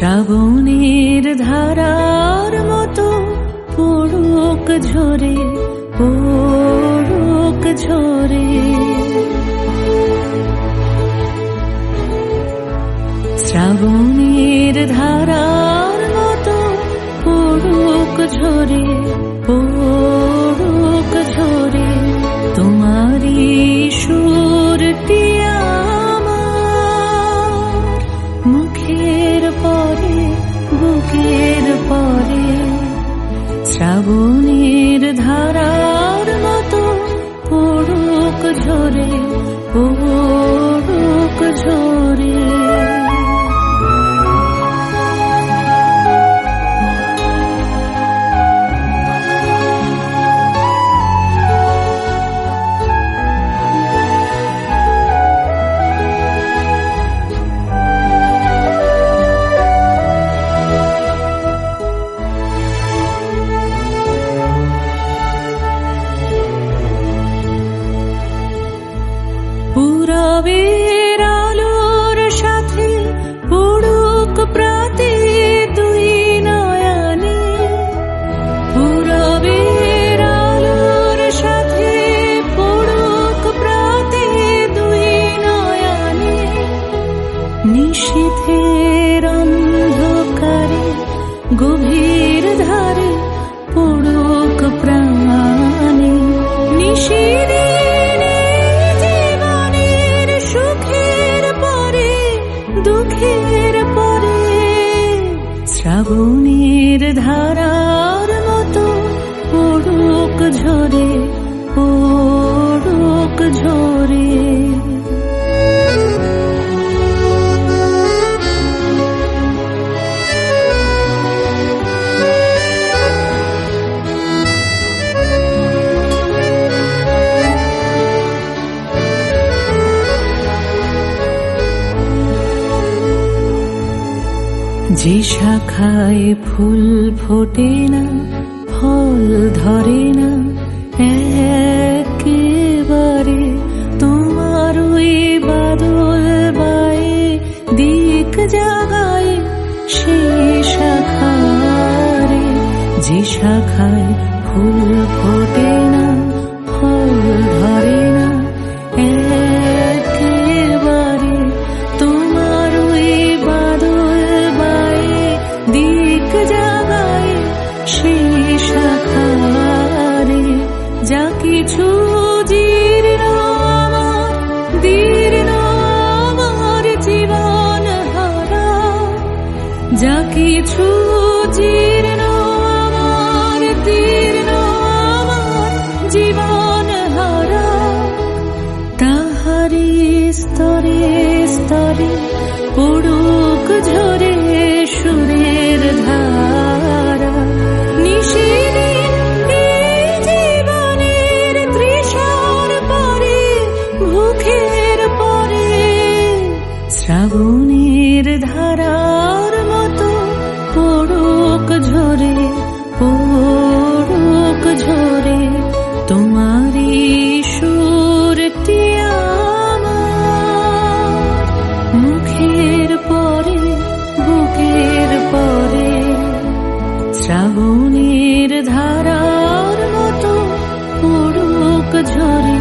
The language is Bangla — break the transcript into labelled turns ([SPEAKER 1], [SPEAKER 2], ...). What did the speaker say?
[SPEAKER 1] শ্রাবণের ধারার মতো পড়ুক ঝরে, পড়ুক ঝরে। শ্রাবণের ধারার মতো পড়ুক ঝরে, পড়ুক ঝরে। তোমারই সুরটি আমার মুখের পরে, বুকের পরে। শ্রাবণের ধারার মতো পড়ুক ঝরে, পড়ুক ঝরে। পূরবের আলোর সাথে পড়ুক প্রাতে দুই নয়নে। পূরবের আলোর সাথে পড়ুক প্রাতে দুই নয়নে। নিশীথের অন্ধকারে গভীর ধারে পড়ুক প্রাণে। দুঃখের পরে শ্রাবণের ধারার মতো পড়ুক ঝরে, পড়ুক ঝরে। যে শাখায় ফুল ফোটে না, ফল ধরে না একেবারে, তোমার ওই বাদল বায়ে দিক জাগায় সে শাখারে। যে শাখায় ফুল ফোটে না, ফল ধরে না একেবারে, তোমার ওই বাদল দিক জাগায় সে শাখারে। যা কিছু জীর্ণ আমার, দীর্ণ আমার জীবন হারা। যা কিছু জীর্ণ আমার, দীর্ণ আমার জীবন হারা। তাহারি স্তরে স্তরে পড়ুক ঝরে সুরের ধারা। নিশিদিন এই জীবনের তৃষার পরে, ভুখের পরে। শ্রাবণের ধারার মতো পড়ুক ঝরে, পড়ুক ঝরে। তোমারই সুরটি আমার মুখের পরে, বুকের পরে। শ্রাবণের ধারার মতো পড়ুক ঝরে,